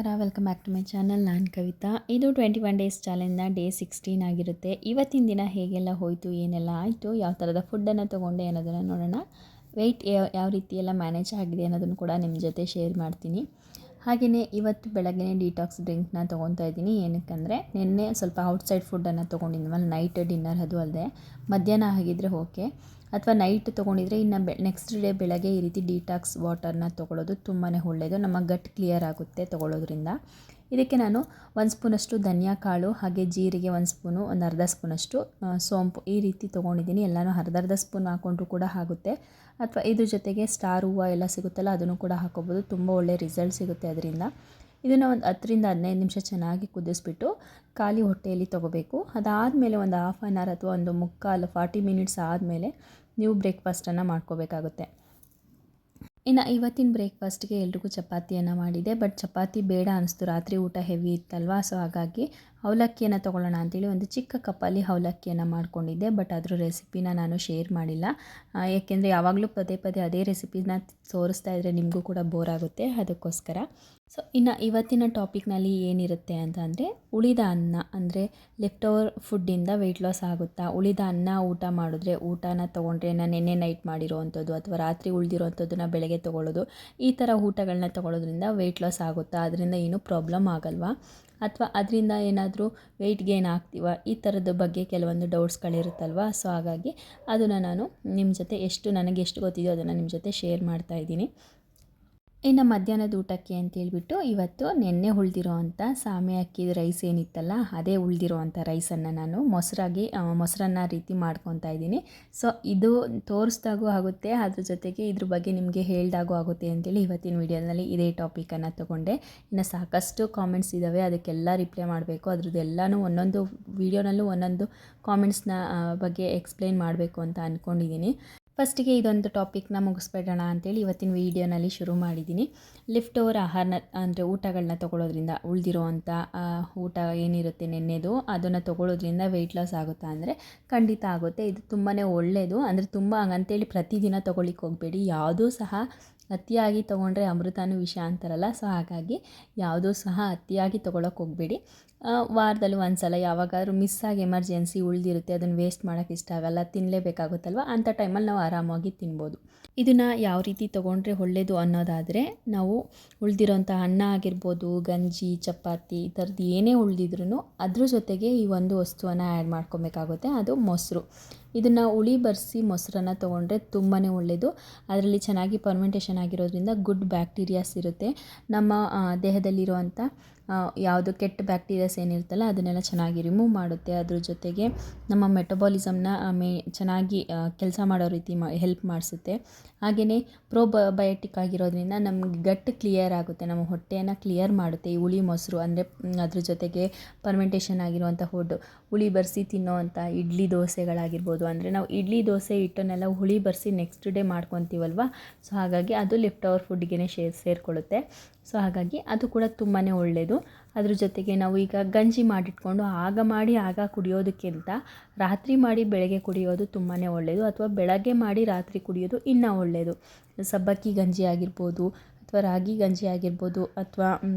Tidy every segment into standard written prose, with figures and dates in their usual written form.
ನಮಸ್ಕಾರ, welcome back to my channel. ನಾನು ಕವಿತಾ. ಇದು 21 ಡೇಸ್ ಚಾಲೆಂಜ್ನ ಡೇ 16 ಆಗಿರುತ್ತೆ. ಇವತ್ತಿನ ದಿನ ಹೇಗೆಲ್ಲ ಹೋಯಿತು, ಏನೆಲ್ಲ ಆಯಿತು, ಯಾವ ಥರದ ಫುಡ್ಡನ್ನು ತೊಗೊಂಡೆ ಅನ್ನೋದನ್ನು ನೋಡೋಣ. ವೆಯ್ಟ್ ಯಾವ ರೀತಿ ಎಲ್ಲ ಮ್ಯಾನೇಜ್ ಆಗಿದೆ ಅನ್ನೋದನ್ನು ಕೂಡ ನಿಮ್ಮ ಜೊತೆ ಶೇರ್ ಮಾಡ್ತೀನಿ. ಹಾಗೆಯೇ ಇವತ್ತು ಬೆಳಗ್ಗೆ ಡಿಟಾಕ್ಸ್ ಡ್ರಿಂಕ್ನ ತೊಗೊತಾ ಇದ್ದೀನಿ. ಏನಕ್ಕಂದರೆ ನಿನ್ನೆ ಸ್ವಲ್ಪ ಔಟ್ಸೈಡ್ ಫುಡ್ಡನ್ನು ತೊಗೊಂಡಿದ್ವಲ್ಲ, ನೈಟ್ ಡಿನ್ನರ್ ಅದು ಅಲ್ಲದೆ ಮಧ್ಯಾಹ್ನ ಆಗಿದ್ದರೆ ಓಕೆ, ಅಥವಾ ನೈಟ್ ತೊಗೊಂಡಿದ್ರೆ ಇನ್ನು ನೆಕ್ಸ್ಟ್ ಡೇ ಬೆಳಗ್ಗೆ ಈ ರೀತಿ ಡಿಟಾಕ್ಸ್ ವಾಟರ್ನ ತೊಗೊಳ್ಳೋದು ತುಂಬಾ ಒಳ್ಳೆಯದು. ನಮ್ಮ ಗಟ್ ಕ್ಲಿಯರ್ ಆಗುತ್ತೆ ತೊಗೊಳ್ಳೋದ್ರಿಂದ. ಇದಕ್ಕೆ ನಾನು 1 ಸ್ಪೂನಷ್ಟು ಧನಿಯಾ ಕಾಳು, ಹಾಗೆ ಜೀರಿಗೆ 1 ಸ್ಪೂನು, ಒಂದು ಅರ್ಧ ಸ್ಪೂನಷ್ಟು ಸೋಂಪು ಈ ರೀತಿ ತೊಗೊಂಡಿದ್ದೀನಿ. ಎಲ್ಲನೂ ಅರ್ಧ ಸ್ಪೂನ್ ಹಾಕ್ಕೊಂಡ್ರೂ ಕೂಡ ಆಗುತ್ತೆ. ಅಥವಾ ಇದ್ರ ಜೊತೆಗೆ ಸ್ಟಾರ್ ಹೂವು ಎಲ್ಲ ಸಿಗುತ್ತಲ್ಲ, ಅದನ್ನು ಕೂಡ ಹಾಕೋಬೋದು. ತುಂಬ ಒಳ್ಳೆ ರಿಸಲ್ಟ್ ಸಿಗುತ್ತೆ ಅದರಿಂದ. ಇದನ್ನು ಒಂದು 10 ರಿಂದ 15 ನಿಮಿಷ ಚೆನ್ನಾಗಿ ಕುದಿಸ್ಬಿಟ್ಟು ಖಾಲಿ ಹೊಟ್ಟೆಯಲ್ಲಿ ತೊಗೋಬೇಕು. ಅದಾದಮೇಲೆ ಒಂದು ಹಾಫ್ ಆನ್ ಅವರ್ ಅಥವಾ ಒಂದು ಮುಕ್ಕಾಲು 40 ಮಿನಿಟ್ಸ್ ಆದಮೇಲೆ ನೀವು ಬ್ರೇಕ್ಫಾಸ್ಟನ್ನು ಮಾಡ್ಕೋಬೇಕಾಗುತ್ತೆ. ಇನ್ನು ಇವತ್ತಿನ ಬ್ರೇಕ್ಫಾಸ್ಟ್ಗೆ ಎಲ್ರಿಗೂ ಚಪಾತಿಯನ್ನು ಮಾಡಿದೆ. ಬಟ್ ಚಪಾತಿ ಬೇಡ ಅನ್ನಿಸ್ತು, ರಾತ್ರಿ ಊಟ ಹೆವಿ ಇತ್ತಲ್ವ. ಸೊ ಹಾಗಾಗಿ ಅವಲಕ್ಕಿಯನ್ನು ತೊಗೊಳ್ಳೋಣ ಅಂತೇಳಿ ಒಂದು ಚಿಕ್ಕ ಕಪ್ಪಲ್ಲಿ ಅವಲಕ್ಕಿಯನ್ನು ಮಾಡ್ಕೊಂಡಿದ್ದೆ. ಬಟ್ ಅದ್ರ ರೆಸಿಪಿನ ನಾನು ಶೇರ್ ಮಾಡಿಲ್ಲ, ಏಕೆಂದರೆ ಯಾವಾಗಲೂ ಪದೇ ಪದೇ ಅದೇ ರೆಸಿಪಿನ ತೋರಿಸ್ತಾ ಇದ್ದರೆ ನಿಮಗೂ ಕೂಡ ಬೋರ್ ಆಗುತ್ತೆ, ಅದಕ್ಕೋಸ್ಕರ. ಸೊ ಇನ್ನು ಇವತ್ತಿನ ಟಾಪಿಕ್ನಲ್ಲಿ ಏನಿರುತ್ತೆ ಅಂತ ಅಂದರೆ, ಉಳಿದ ಅನ್ನ ಅಂದರೆ ಲೆಫ್ಟ್ ಓವರ್ ಫುಡ್ಡಿಂದ ವೆಯ್ಟ್ ಲಾಸ್ ಆಗುತ್ತಾ, ಉಳಿದ ಅನ್ನ ಊಟ ಮಾಡಿದ್ರೆ, ಊಟನ ತೊಗೊಂಡ್ರೆ ನಾನು ನಿನ್ನೆ ನೈಟ್ ಮಾಡಿರೋವಂಥದ್ದು ಅಥವಾ ರಾತ್ರಿ ಉಳಿದಿರೋವಂಥದ್ದನ್ನ ಬೆಳಗ್ಗೆ ತೊಗೊಳ್ಳೋದು, ಈ ಥರ ಊಟಗಳನ್ನ ತೊಗೊಳ್ಳೋದ್ರಿಂದ ವೆಯ್ಟ್ ಲಾಸ್ ಆಗುತ್ತಾ, ಅದರಿಂದ ಏನೂ ಪ್ರಾಬ್ಲಮ್ ಆಗಲ್ವಾ, ಅಥವಾ ಅದರಿಂದ ಏನಾದರೂ ವೆಯ್ಟ್ ಗೇನ್ ಆಗ್ತೀವ, ಈ ಥರದ ಬಗ್ಗೆ ಕೆಲವೊಂದು ಡೌಟ್ಸ್ಗಳಿರುತ್ತಲ್ವ. ಸೊ ಹಾಗಾಗಿ ಅದನ್ನು ನಾನು ನಿಮ್ಮ ಜೊತೆ ನನಗೆ ಎಷ್ಟು ಗೊತ್ತಿದೆಯೋ ಅದನ್ನು ನಿಮ್ಮ ಜೊತೆ ಶೇರ್ ಮಾಡ್ತಾಯಿದ್ದೀನಿ. ಇನ್ನು ಮಧ್ಯಾಹ್ನದ ಊಟಕ್ಕೆ ಅಂತೇಳ್ಬಿಟ್ಟು ಇವತ್ತು ನೆನ್ನೆ ಉಳಿದಿರೋ ಅಂಥ ಸಾಮೆ ಅಕ್ಕಿ ರೈಸ್ ಏನಿತ್ತಲ್ಲ, ಅದೇ ಉಳಿದಿರೋ ಅಂಥ ರೈಸನ್ನು ನಾನು ಮೊಸರನ್ನ ರೀತಿ ಮಾಡ್ಕೊತಾ ಇದ್ದೀನಿ. ಸೊ ಇದು ತೋರಿಸ್ದಾಗೂ ಆಗುತ್ತೆ, ಅದ್ರ ಜೊತೆಗೆ ಇದ್ರ ಬಗ್ಗೆ ನಿಮಗೆ ಹೇಳ್ದಾಗೂ ಆಗುತ್ತೆ ಅಂತೇಳಿ ಇವತ್ತಿನ ವೀಡಿಯೋದಲ್ಲಿ ಇದೇ ಟಾಪಿಕನ್ನು ತೊಗೊಂಡೆ. ಇನ್ನು ಸಾಕಷ್ಟು ಕಾಮೆಂಟ್ಸ್ ಇದ್ದಾವೆ, ಅದಕ್ಕೆಲ್ಲ ರಿಪ್ಲೈ ಮಾಡಬೇಕು. ಅದ್ರದ್ದೆಲ್ಲನೂ ಒಂದೊಂದು ವೀಡಿಯೋನಲ್ಲೂ ಒಂದೊಂದು ಕಾಮೆಂಟ್ಸ್ನ ಬಗ್ಗೆ ಎಕ್ಸ್ಪ್ಲೇನ್ ಮಾಡಬೇಕು ಅಂತ ಅಂದ್ಕೊಂಡಿದ್ದೀನಿ. ಫಸ್ಟಿಗೆ ಇದೊಂದು ಟಾಪಿಕ್ನ ಮುಗಿಸ್ಬಿಡೋಣ ಅಂತೇಳಿ ಇವತ್ತಿನ ವೀಡಿಯೋನಲ್ಲಿ ಶುರು ಮಾಡಿದ್ದೀನಿ. ಲಿಫ್ಟ್ ಓವರ್ ಆಹಾರನ ಅಂದರೆ ಊಟಗಳನ್ನ ತೊಗೊಳ್ಳೋದ್ರಿಂದ, ಉಳಿದಿರೋ ಅಂಥ ಊಟ ಏನಿರುತ್ತೆ ನೆನ್ನೆದು, ಅದನ್ನು ತೊಗೊಳ್ಳೋದ್ರಿಂದ ವೆಯ್ಟ್ ಲಾಸ್ ಆಗುತ್ತಾ ಅಂದರೆ ಖಂಡಿತ ಆಗುತ್ತೆ. ಇದು ತುಂಬಾ ಒಳ್ಳೆಯದು. ಅಂದರೆ ತುಂಬ ಹಂಗಂತೇಳಿ ಪ್ರತಿದಿನ ತೊಗೊಳ್ಳಿಕ್ಕೆ ಹೋಗಬೇಡಿ. ಯಾವುದೂ ಸಹ ಅತಿಯಾಗಿ ತೊಗೊಂಡ್ರೆ ಅಮೃತನೂ ವಿಷ ಅಂತಾರಲ್ಲ. ಸೊ ಹಾಗಾಗಿ ಯಾವುದೂ ಸಹ ಅತಿಯಾಗಿ ತೊಗೊಳಕ್ಕೆ ಹೋಗಬೇಡಿ. ವಾರದಲ್ಲಿ ಒಂದು ಸಲ ಯಾವಾಗಾದ್ರೂ ಮಿಸ್ಸಾಗಿ ಎಮರ್ಜೆನ್ಸಿ ಉಳಿದಿರುತ್ತೆ, ಅದನ್ನು ವೇಸ್ಟ್ ಮಾಡೋಕ್ಕೆ ಇಷ್ಟ ಆಗಲ್ಲ, ತಿನ್ನಲೇಬೇಕಾಗುತ್ತಲ್ವ, ಅಂಥ ಟೈಮಲ್ಲಿ ನಾವು ಆರಾಮಾಗಿ ತಿನ್ಬೋದು. ಇದನ್ನು ಯಾವ ರೀತಿ ತೊಗೊಂಡ್ರೆ ಒಳ್ಳೆಯದು ಅನ್ನೋದಾದರೆ, ನಾವು ಉಳಿದಿರೋಂಥ ಅನ್ನ ಆಗಿರ್ಬೋದು, ಗಂಜಿ, ಚಪಾತಿ ಈ ಥರದ್ದು ಏನೇ ಉಳಿದಿದ್ರೂ ಅದ್ರ ಜೊತೆಗೆ ಈ ಒಂದು ವಸ್ತುವನ್ನು ಆ್ಯಡ್ ಮಾಡ್ಕೊಬೇಕಾಗುತ್ತೆ, ಅದು ಮೊಸರು. ಇದನ್ನು ಹುಳಿ ಬರೆಸಿ ಮೊಸರನ್ನು ತೊಗೊಂಡ್ರೆ ತುಂಬಾ ಒಳ್ಳೆಯದು. ಅದರಲ್ಲಿ ಚೆನ್ನಾಗಿ ಫರ್ಮೆಂಟೇಷನ್ ಆಗಿರೋದ್ರಿಂದ ಗುಡ್ ಬ್ಯಾಕ್ಟೀರಿಯಾಸ್ ಇರುತ್ತೆ. ನಮ್ಮ ದೇಹದಲ್ಲಿರುವಂಥ ಯಾವುದು ಕೆಟ್ಟ ಬ್ಯಾಕ್ಟೀರಿಯಾಸ್ ಏನಿರುತ್ತಲ್ಲ ಅದನ್ನೆಲ್ಲ ಚೆನ್ನಾಗಿ ರಿಮೂವ್ ಮಾಡುತ್ತೆ. ಅದ್ರ ಜೊತೆಗೆ ನಮ್ಮ ಮೆಟಬಾಲಿಸಮ್ನ ಚೆನ್ನಾಗಿ ಕೆಲಸ ಮಾಡೋ ರೀತಿ ಹೆಲ್ಪ್ ಮಾಡಿಸುತ್ತೆ. ಹಾಗೆಯೇ ಪ್ರೋಬಯೋಟಿಕ್ ಆಗಿರೋದ್ರಿಂದ ನಮಗೆ ಗಟ್ ಕ್ಲಿಯರ್ ಆಗುತ್ತೆ, ನಮ್ಮ ಹೊಟ್ಟೆಯನ್ನು ಕ್ಲಿಯರ್ ಮಾಡುತ್ತೆ ಈ ಹುಳಿ ಮೊಸರು. ಅಂದರೆ ಅದ್ರ ಜೊತೆಗೆ ಫರ್ಮೆಂಟೇಷನ್ ಆಗಿರುವಂಥ ಫುಡ್ಡು, ಹುಳಿ ಬರೆಸಿ ತಿನ್ನೋವಂಥ ಇಡ್ಲಿ ದೋಸೆಗಳಾಗಿರ್ಬೋದು. ಅಂದರೆ ನಾವು ಇಡ್ಲಿ ದೋಸೆ ಹಿಟ್ಟನ್ನೆಲ್ಲ ಹುಳಿ ಬರೆಸಿ ನೆಕ್ಸ್ಟ್ ಡೇ ಮಾಡ್ಕೊತೀವಲ್ವ. ಸೊ ಹಾಗಾಗಿ ಅದು ಲಿಫ್ಟ್ ಓವರ್ ಫುಡ್ಗೆ ಸೇರಿಕೊಳ್ಳುತ್ತೆ. ಸೊ ಹಾಗಾಗಿ ಅದು ಕೂಡ ತುಂಬಾ ಒಳ್ಳೆಯದು. ಅದ್ರ ಜೊತೆಗೆ ನಾವು ಈಗ ಗಂಜಿ ಮಾಡಿಟ್ಕೊಂಡು ಆಗ ಕುಡಿಯೋದಕ್ಕಿಂತ ರಾತ್ರಿ ಮಾಡಿ ಬೆಳಗ್ಗೆ ಕುಡಿಯೋದು ತುಂಬಾ ಒಳ್ಳೆಯದು. ಅಥವಾ ಬೆಳಗ್ಗೆ ಮಾಡಿ ರಾತ್ರಿ ಕುಡಿಯೋದು ಇನ್ನೂ ಒಳ್ಳೆಯದು. ಸಬ್ಬಕ್ಕಿ ಗಂಜಿ ಆಗಿರ್ಬೋದು, ಅಥವಾ ರಾಗಿ ಗಂಜಿ ಆಗಿರ್ಬೋದು, ಅಥವಾ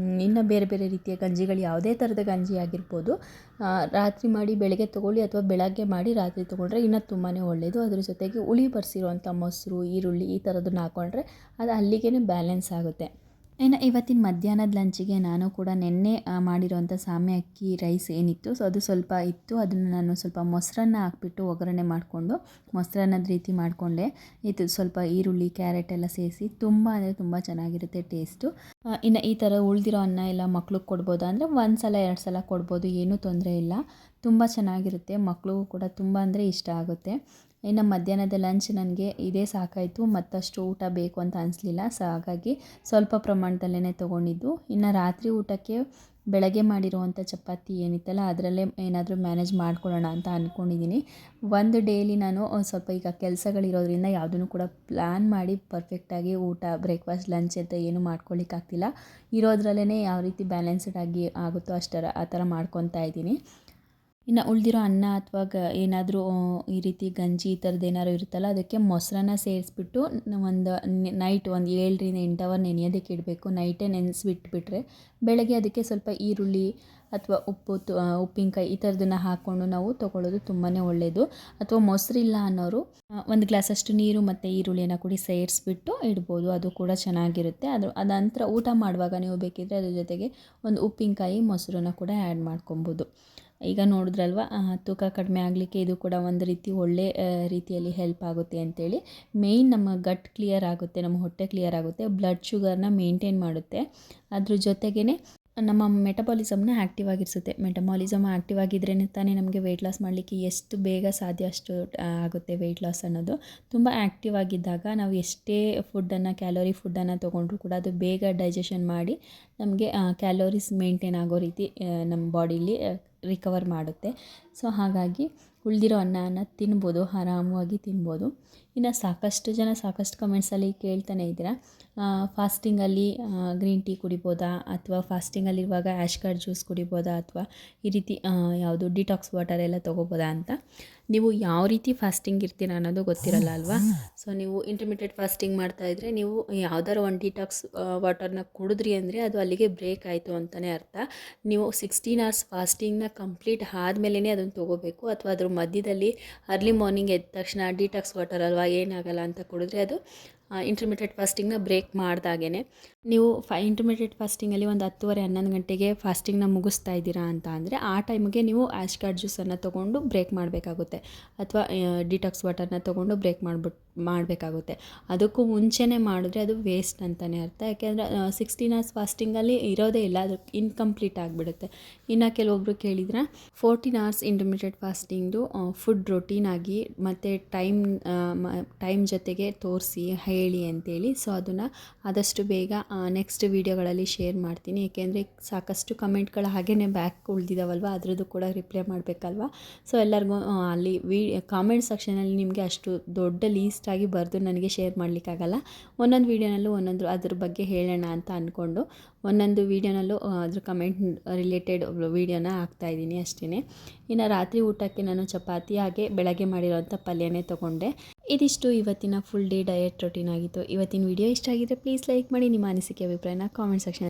ಇನ್ನು ಬೇರೆ ಬೇರೆ ರೀತಿಯ ಗಂಜಿಗಳು, ಯಾವುದೇ ಥರದ ಗಂಜಿ ಆಗಿರ್ಬೋದು, ರಾತ್ರಿ ಮಾಡಿ ಬೆಳಗ್ಗೆ ತೊಗೊಳ್ಳಿ, ಅಥವಾ ಬೆಳಗ್ಗೆ ಮಾಡಿ ರಾತ್ರಿ ತೊಗೊಂಡ್ರೆ ಇನ್ನೂ ತುಂಬಾ ಒಳ್ಳೆಯದು. ಅದ್ರ ಜೊತೆಗೆ ಹುಳಿ ಬರೆಸಿರುವಂಥ ಮೊಸರು, ಈರುಳ್ಳಿ ಈ ಥರದನ್ನ ಹಾಕ್ಕೊಂಡ್ರೆ ಅದು ಅಲ್ಲಿಗೆ ಬ್ಯಾಲೆನ್ಸ್ ಆಗುತ್ತೆ. ಇನ್ನು ಇವತ್ತಿನ ಮಧ್ಯಾಹ್ನದ ಲಂಚಿಗೆ ನಾನು ಕೂಡ ನೆನ್ನೆ ಮಾಡಿರೋಂಥ ಸಾಮೆ ಅಕ್ಕಿ ರೈಸ್ ಏನಿತ್ತು, ಸೊ ಅದು ಸ್ವಲ್ಪ ಇತ್ತು. ಅದನ್ನು ನಾನು ಸ್ವಲ್ಪ ಮೊಸರನ್ನ ಹಾಕ್ಬಿಟ್ಟು ಒಗ್ಗರಣೆ ಮಾಡಿಕೊಂಡು ಮೊಸರನ್ನದ ರೀತಿ ಮಾಡಿಕೊಂಡೆ. ಇದು ಸ್ವಲ್ಪ ಈರುಳ್ಳಿ, ಕ್ಯಾರೆಟ್ ಎಲ್ಲ ಸೇರಿಸಿ ತುಂಬ ಅಂದರೆ ತುಂಬ ಚೆನ್ನಾಗಿರುತ್ತೆ ಟೇಸ್ಟು. ಇನ್ನು ಈ ಥರ ಉಳಿದಿರೋ ಅನ್ನ ಎಲ್ಲ ಮಕ್ಳಿಗೆ ಕೊಡ್ಬೋದು ಅಂದರೆ 1 ಸಲ 2 ಸಲ ಕೊಡ್ಬೋದು, ಏನೂ ತೊಂದರೆ ಇಲ್ಲ. ತುಂಬ ಚೆನ್ನಾಗಿರುತ್ತೆ, ಮಕ್ಳಿಗೂ ಕೂಡ ತುಂಬ ಅಂದರೆ ಇಷ್ಟ ಆಗುತ್ತೆ. ಇನ್ನು ಮಧ್ಯಾಹ್ನದ ಲಂಚ್ ನನಗೆ ಇದೇ ಸಾಕಾಯಿತು, ಮತ್ತಷ್ಟು ಊಟ ಬೇಕು ಅಂತ ಅನಿಸ್ಲಿಲ್ಲ. ಸೊ ಹಾಗಾಗಿ ಸ್ವಲ್ಪ ಪ್ರಮಾಣದಲ್ಲೇ ತೊಗೊಂಡಿದ್ದು. ಇನ್ನು ರಾತ್ರಿ ಊಟಕ್ಕೆ ಬೆಳಗ್ಗೆ ಮಾಡಿರುವಂಥ ಚಪಾತಿ ಏನಿತ್ತಲ್ಲ, ಅದರಲ್ಲೇ ಏನಾದರೂ ಮ್ಯಾನೇಜ್ ಮಾಡ್ಕೊಳ್ಳೋಣ ಅಂತ ಅಂದ್ಕೊಂಡಿದ್ದೀನಿ. ಒಂದು ಡೇಲಿ ನಾನು ಸ್ವಲ್ಪ ಈಗ ಕೆಲಸಗಳಿರೋದ್ರಿಂದ ಯಾವುದನ್ನು ಕೂಡ ಪ್ಲ್ಯಾನ್ ಮಾಡಿ ಪರ್ಫೆಕ್ಟಾಗಿ ಊಟ, ಬ್ರೇಕ್ಫಾಸ್ಟ್, ಲಂಚ್ ಅಂತ ಏನು ಮಾಡ್ಕೊಳ್ಳಿಕ್ಕಾಗ್ತಿಲ್ಲ. ಇರೋದ್ರಲ್ಲೇ ಯಾವ ರೀತಿ ಬ್ಯಾಲೆನ್ಸ್ಡ್ ಆಗಿ ಆಗುತ್ತೋ ಆ ಥರ ಮಾಡ್ಕೊತಾ ಇದ್ದೀನಿ. ಇನ್ನು ಉಳಿದಿರೋ ಅನ್ನ ಅಥವಾ ಏನಾದರೂ ಈ ರೀತಿ ಗಂಜಿ ಈ ಥರದ್ದು ಏನಾದ್ರು ಇರುತ್ತಲ್ಲ, ಅದಕ್ಕೆ ಮೊಸರನ್ನ ಸೇರಿಸ್ಬಿಟ್ಟು ಒಂದು ನೈಟ್ ಒಂದು 7ರಿಂದ 8 ಅವರ್ ನೆನೆಯೋದಕ್ಕೆ ಇಡಬೇಕು. ನೈಟೇ ನೆನೆಸ್ಬಿಟ್ಬಿಟ್ರೆ ಬೆಳಗ್ಗೆ ಅದಕ್ಕೆ ಸ್ವಲ್ಪ ಈರುಳ್ಳಿ ಅಥವಾ ಉಪ್ಪಿನಕಾಯಿ ಈ ಥರದನ್ನು ಹಾಕ್ಕೊಂಡು ನಾವು ತೊಗೊಳ್ಳೋದು ತುಂಬಾ ಒಳ್ಳೆಯದು. ಅಥವಾ ಮೊಸರಿಲ್ಲ ಅನ್ನೋರು ಒಂದು ಗ್ಲಾಸಷ್ಟು ನೀರು ಮತ್ತು ಈರುಳ್ಳಿಯನ್ನು ಕೂಡಿ ಸೇರಿಸ್ಬಿಟ್ಟು ಇಡ್ಬೋದು, ಅದು ಕೂಡ ಚೆನ್ನಾಗಿರುತ್ತೆ. ಅದ ನಂತರ ಊಟ ಮಾಡುವಾಗ ನೀವು ಬೇಕಿದ್ದರೆ ಅದ್ರ ಜೊತೆಗೆ ಒಂದು ಉಪ್ಪಿನಕಾಯಿ ಮೊಸರನ್ನ ಕೂಡ ಆ್ಯಡ್ ಮಾಡ್ಕೊಬೋದು. ಈಗ ನೋಡಿದ್ರಲ್ವ, ತೂಕ ಕಡಿಮೆ ಆಗಲಿಕ್ಕೆ ಇದು ಕೂಡ ಒಂದು ರೀತಿ ಒಳ್ಳೆ ರೀತಿಯಲ್ಲಿ ಹೆಲ್ಪ್ ಆಗುತ್ತೆ ಅಂತೇಳಿ. ಮೇಯ್ನ್ ನಮ್ಮ ಗಟ್ ಕ್ಲಿಯರ್ ಆಗುತ್ತೆ, ನಮ್ಮ ಹೊಟ್ಟೆ ಕ್ಲಿಯರ್ ಆಗುತ್ತೆ, ಬ್ಲಡ್ ಶುಗರ್ನ ಮೇಂಟೈನ್ ಮಾಡುತ್ತೆ. ಅದ್ರ ಜೊತೆಗೇ ನಮ್ಮ ಮೆಟಬಾಲಿಸಮ್ನ ಆ್ಯಕ್ಟಿವ್ ಆಗಿರಿಸುತ್ತೆ. ಮೆಟಬಾಲಿಸಮ್ ಆ್ಯಕ್ಟಿವ್ ಆಗಿದ್ರೇ ತಾನೇ ನಮಗೆ ವೆಯ್ಟ್ ಲಾಸ್ ಮಾಡಲಿಕ್ಕೆ ಎಷ್ಟು ಬೇಗ ಸಾಧ್ಯ ಅಷ್ಟು ಆಗುತ್ತೆ ವೆಯ್ಟ್ ಲಾಸ್ ಅನ್ನೋದು. ತುಂಬ ಆ್ಯಕ್ಟಿವ್ ಆಗಿದ್ದಾಗ ನಾವು ಎಷ್ಟೇ ಕ್ಯಾಲೋರಿ ಫುಡ್ಡನ್ನು ತೊಗೊಂಡ್ರೂ ಕೂಡ ಅದು ಬೇಗ ಡೈಜೆಷನ್ ಮಾಡಿ ನಮಗೆ ಕ್ಯಾಲೋರೀಸ್ ಮೇಂಟೈನ್ ಆಗೋ ರೀತಿ ನಮ್ಮ ಬಾಡೀಲಿ ರಿಕವರ್ ಮಾಡುತ್ತೆ. ಸೊ ಹಾಗಾಗಿ ಉಳಿದಿರೋ ಅನ್ನನ ತಿನ್ಬೋದು, ಆರಾಮವಾಗಿ ತಿನ್ಬೋದು. ಇನ್ನು ಸಾಕಷ್ಟು ಜನ ಸಾಕಷ್ಟು ಕಮೆಂಟ್ಸಲ್ಲಿ ಕೇಳ್ತಾನೆ ಇದ್ದೀರಾ, ಫಾಸ್ಟಿಂಗಲ್ಲಿ ಗ್ರೀನ್ ಟೀ ಕುಡಿಬೋದಾ, ಅಥವಾ ಫಾಸ್ಟಿಂಗಲ್ಲಿರುವಾಗ ಆ್ಯಶ್ಕಾರ್ಡ್ ಜ್ಯೂಸ್ ಕುಡಿಬೋದಾ, ಅಥವಾ ಈ ರೀತಿ ಯಾವುದು ಡಿಟಾಕ್ಸ್ ವಾಟರ್ ಎಲ್ಲ ತೊಗೋಬೋದಾ ಅಂತ. ನೀವು ಯಾವ ರೀತಿ ಫಾಸ್ಟಿಂಗ್ ಇರ್ತೀರ ಅನ್ನೋದು ಗೊತ್ತಿರಲ್ಲ ಅಲ್ವಾ. ಸೊ ನೀವು ಇಂಟರ್ಮಿಟೆಡ್ ಫಾಸ್ಟಿಂಗ್ ಮಾಡ್ತಾಯಿದ್ರೆ ನೀವು ಯಾವ್ದಾರು ಒಂದು ಡಿಟಾಕ್ಸ್ ವಾಟರ್ನ ಕುಡಿದ್ರಿ ಅಂದರೆ ಅದು ಅಲ್ಲಿಗೆ ಬ್ರೇಕ್ ಆಯಿತು ಅಂತಲೇ ಅರ್ಥ. ನೀವು 16 ಅವರ್ಸ್ ಫಾಸ್ಟಿಂಗ್ನ ಕಂಪ್ಲೀಟ್ ಆದಮೇಲೆ ಅದನ್ನು ತೊಗೋಬೇಕು. ಅಥವಾ ಅದ್ರ ಮಧ್ಯದಲ್ಲಿ ಅರ್ಲಿ ಮಾರ್ನಿಂಗ್ ಎದ್ದ ತಕ್ಷಣ ಡಿಟಾಕ್ಸ್ ವಾಟರ್ ಅಲ್ವಾ ಏನಾಗಲ್ಲ ಅಂತ ಕುಡಿದ್ರೆ ಅದು ಇಂಟರ್ಮಿಟೆಡ್ ಫಾಸ್ಟಿಂಗ್ನ ಬ್ರೇಕ್ ಮಾಡಿದಾಗೇ. ನೀವು ಇಂಟರ್ಮಿಟೆಡ್ ಫಾಸ್ಟಿಂಗಲ್ಲಿ ಒಂದು 10:30 11 ಗಂಟೆಗೆ ಫಾಸ್ಟಿಂಗ್ನ ಮುಗಿಸ್ತಾ ಇದ್ದೀರಾ ಅಂತ ಅಂದರೆ ಆ ಟೈಮಿಗೆ ನೀವು ಆ್ಯಶ್ಕಾರ್ಡ್ ಜ್ಯೂಸನ್ನು ತೊಗೊಂಡು ಬ್ರೇಕ್ ಮಾಡಬೇಕಾಗುತ್ತೆ, ಅಥವಾ ಡಿಟಾಕ್ಸ್ ವಾಟರ್ನ ತೊಗೊಂಡು ಬ್ರೇಕ್ ಮಾಡಬೇಕಾಗುತ್ತೆ. ಅದಕ್ಕೂ ಮುಂಚೆನೇ ಮಾಡಿದ್ರೆ ಅದು ವೇಸ್ಟ್ ಅಂತಲೇ ಅರ್ಥ. ಯಾಕೆಂದರೆ 16 ಅವರ್ಸ್ ಫಾಸ್ಟಿಂಗಲ್ಲಿ ಇರೋದೇ ಇಲ್ಲ, ಅದು ಇನ್ಕಂಪ್ಲೀಟ್ ಆಗಿಬಿಡುತ್ತೆ. ಇನ್ನು ಕೆಲವೊಬ್ಬರು ಕೇಳಿದ್ರೆ 14 ಅವರ್ಸ್ ಇಂಟರ್ಮಿಟೆಡ್ ಫಾಸ್ಟಿಂಗ್ದು ಫುಡ್ ರೊಟೀನಾಗಿ ಮತ್ತು ಟೈಮ್ ಜೊತೆಗೆ ತೋರಿಸಿ ಹೇಳಿ ಅಂತೇಳಿ. ಸೊ ಅದನ್ನು ಆದಷ್ಟು ಬೇಗ ನೆಕ್ಸ್ಟ್ ವೀಡಿಯೋಗಳಲ್ಲಿ ಶೇರ್ ಮಾಡ್ತೀನಿ. ಏಕೆಂದರೆ ಸಾಕಷ್ಟು ಕಮೆಂಟ್ಗಳು ಹಾಗೇ ಬ್ಯಾಕ್ ಉಳಿದಿದ್ದಾವಲ್ವ, ಅದರದ್ದು ಕೂಡ ರಿಪ್ಲೈ ಮಾಡಬೇಕಲ್ವ. ಸೊ ಎಲ್ಲರಿಗೂ ಅಲ್ಲಿ ಕಾಮೆಂಟ್ ಸೆಕ್ಷನಲ್ಲಿ ನಿಮಗೆ ಅಷ್ಟು ದೊಡ್ಡ ಲೀಸ್ಟಾಗಿ ಬರೆದು ನನಗೆ ಶೇರ್ ಮಾಡಲಿಕ್ಕಾಗಲ್ಲ. ಒಂದೊಂದು ವೀಡಿಯೋನಲ್ಲೂ ಒಂದೊಂದು ಅದ್ರ ಬಗ್ಗೆ ಹೇಳೋಣ ಅಂತ ಅಂದ್ಕೊಂಡು ಒಂದೊಂದು ವೀಡಿಯೋನಲ್ಲೂ ಅದ್ರ ಕಮೆಂಟ್ ರಿಲೇಟೆಡ್ ವೀಡಿಯೋನ ಹಾಕ್ತಾಯಿದ್ದೀನಿ ಅಷ್ಟೇ. ಇನ್ನು ರಾತ್ರಿ ಊಟಕ್ಕೆ ನಾನು ಚಪಾತಿ ಹಾಗೆ ಬೆಳಗ್ಗೆ ಮಾಡಿರೋಂಥ ಪಲ್ಯನೇ ತೊಗೊಂಡೆ. ಇದಿಷ್ಟು ಇವತ್ತಿನ ಫುಲ್ ಡೇ ಡಯಟ್ ರೊಟೀನ್ ಆಗಿತ್ತು. ಇವತ್ತಿನ ವಿಡಿಯೋ ಇಷ್ಟ ಆಗಿದ್ದರೆ ಪ್ಲೀಸ್ ಲೈಕ್ ಮಾಡಿ, ನಿಮ್ಮ ಅನಿಸಿಕೆ ಅಭಿಪ್ರಾಯನ ಕಾಮೆಂಟ್ ಸೆಕ್ಷನ್